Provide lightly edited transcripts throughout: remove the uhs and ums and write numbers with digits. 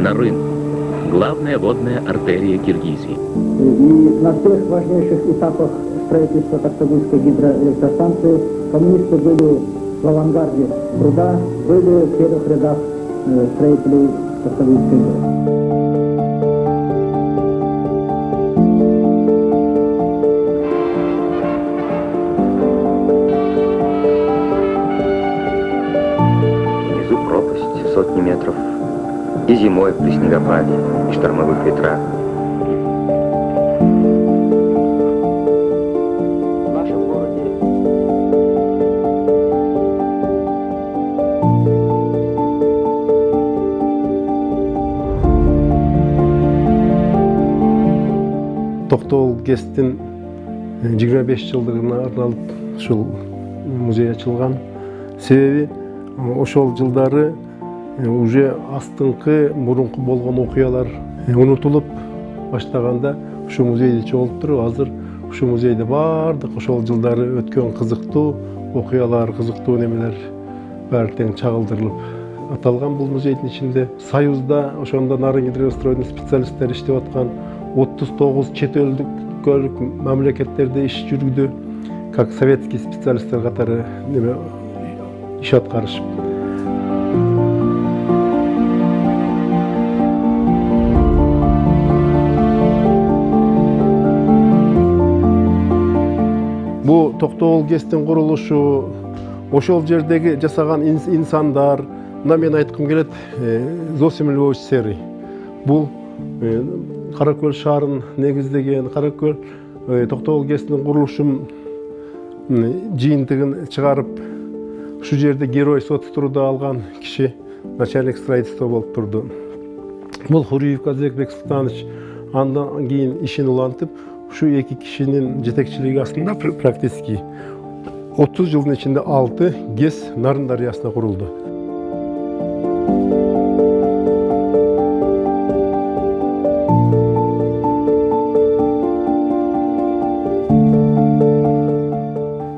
Нарын – главная водная артерия Киргизии. И на всех важнейших этапах строительства Токтагульской гидроэлектростанции коммунисты были в авангарде труда, были в первых рядах строителей Токтагульской ГЭС. Сотни метров, и зимой при снегопаде, и штормовых ветрах. В нашем городе Токтогул ГЭСтин 25 жылдыгына арналып ушул музей ачылган. Себеби ошол жылдары уже астыңкы мурунку болгон окуялар унутулуп баштаганда ушу музейде чогулуп туруп, азыр ушу музейде баардык ошол жылдары өткөн кызыктуу окуялар, кызыктуу немелер баары тең чагылдырылып аталган. Бул музейдин ичинде Союзда ошондо Нарын гидростройдун специалисттери иштеп аткан 39 чет элдик мамлекеттерде иш жүргүдү, как советский специалисттер катары неме иш аткарышып. Бу Токтогул ГЭСтин курулушу, ошол жердеги жасаган инсандар, мына мен айткым келет, Зосим Львович Серый. Бул Каракөл шаарын негиздеген, Каракөл Токтогул ГЭСтин курулушун жыйынтыгын чыгарып, ушу жерде герой соцтруда алган киши начальник строительства болуп турду. Бул Хуриев Казбекбек Султанович андан кийин ишин улантып, ушу эки кишинин жетекчилиги астында практически 30 жылдын ичинде 6 ГЭС Нарын дарыясына курулду.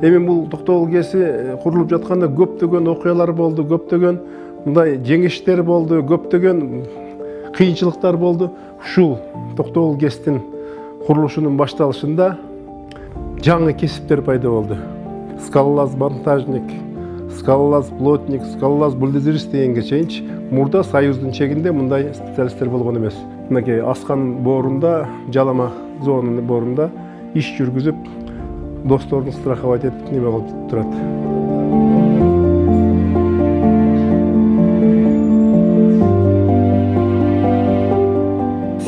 Эми бул Токтогул ГЭСи курулуп жатканда көптөгөн окуялар болду, көптөгөн мындай жеңиштер болду, көптөгөн кыйынчылыктар болду. Ушул Токтогул ГЭСтин курулушунун башталышында жаңы кесиптер пайда болду. Скалолаз монтажник, скалолаз плотник, скалолаз бульдозерист дегенге чейинчи мурда Союздун чегинде мындай специалисттер болгон эмес. Мынакей Аскан боорунда, Жалама зонунун боорунда иш жүргүзүп, досторун страховать этип неме кылып турат.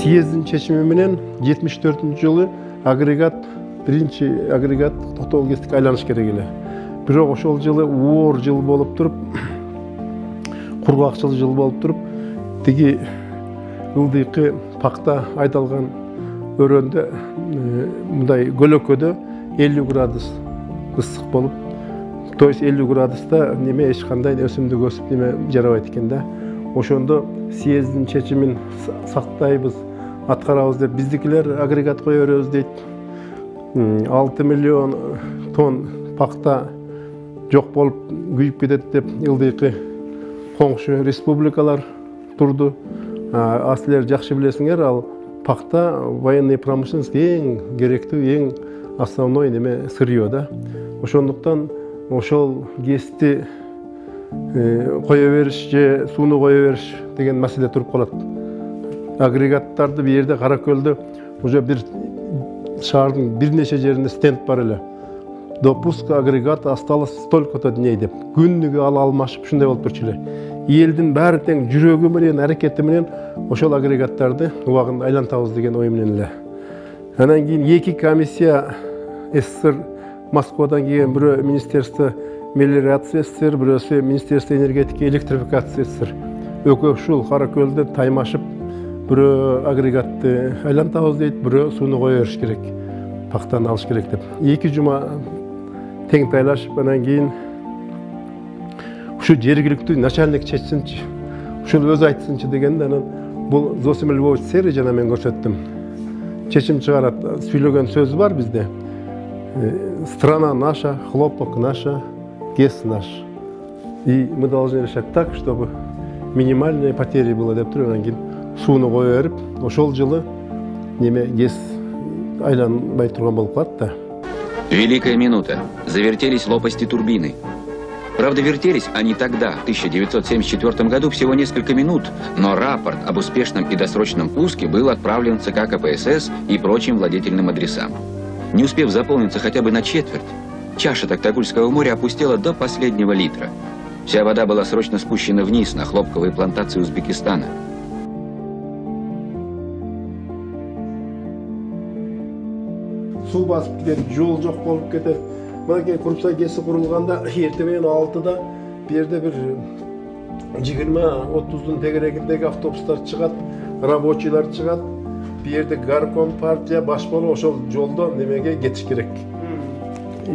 Съездин чечими менен 74-жылы агрегат, биринчи агрегат Токтогул ГЭСтик айланыш керек эле. Бирок ошол жылы оор жыл болуп туруп, кургакчыл жыл болуп туруп, тиги ылдыйкы пакта айдалган өрөндө мындай көлөкөдө 50 градус ысык болуп, то есть 50 градуста неме эч кандай өсүмдүк өсүп неме жарабайт экен да. Ошондо съездин чечимин сактайбыз, аткарабыз деп биздикилер агрегат кое беребиз дейт. 6 миллион тонн пакта жок болуп күйүп кетет деп ылдыйкы коңшу республикалар турду. Силер жакшы билесиңер, ал пакта военный промышленность эң керектүү, эң основной неме сырье да. Ошондуктан ошол ГЭСти кое бериш же сууну кое бериш деген маселе туруп калат. Агрегаттарды бир жерде Каракөлдө уже бир шаардын бир нече жеринде стенд бар эле. Допуск агрегат осталось столько-то дней деп. Күнүгө алмашып ушундай болуп турчу эле. Элдин баары тең жүрөгү менен, аракети менен ошол агрегаттарды убагында айлантабыз деген ой менен эле. Анан кийин эки комиссия СССР Москвадан келген, бирөө министерство мелиорация СССР, бирөөсү министерство энергетика электрификация СССР. Экөө ушул Каракөлдө таймашып, бирөө агрегатты айлантабыз дейт, бирөө сууну кое бериш керек, пактаны алыш керек деп. 2 жума тең тайлашып, анан кийин ушу жергиликтүү начальник чечсинчи, ушул өзү айтсынчы дегенде, анан бул Зосим Львович Серый жана мен көрсөттүм. Чечим чыгарат, сүйлөгөн сөзү бар бизде. Страна наша, хлопок наша, ГЭС наш. И мы должны решать так, чтобы минимальные потери было деп туруп, анан кийин сууну кое берип, ошол жылы неме ГЭС айланбай турган болуп калат да. Великая минута. Завертелись лопасти турбины. Правда, вертелись они тогда, в 1974 году, всего несколько минут, но рапорт об успешном и досрочном пуске был отправлен в ЦК КПСС и прочим владетельным адресам. Не успев заполниться хотя бы на четверть, чаша Токтагульского моря опустела до последнего литра. Вся вода была срочно спущена вниз на хлопковые плантации Узбекистана. Суу басып кетет, жол жок болуп кетет. Мынакей Курсай ГЭСи курулганда эртең менен 6-да бу жерде бир 20-30-дун тегерегиндеги автобустар чыгат, рабочийлар чыгат. Бу жерде горком, партия баш болуп ошол жолдо немеге кетиш керек.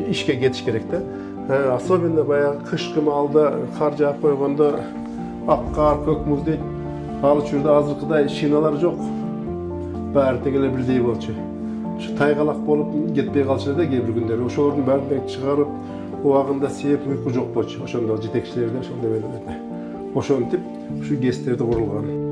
Ишке кетиш керек да. Особенно баягы кышкы маалда кар жаап койгондо ак кар, көк муз дейт. Ал учурда азыркыдай шиналар жок. Баары тең эле бирдей болчу. Şu taygalak bolup ketpey kalçıda da kebir günleri. Oşolordun bärindeki çıkarıp ubagında seyip uyku jok bolчу. Oşonda jetekçilerde ошол демелерде. Ошентип şu GЭS'lerde kurulgan.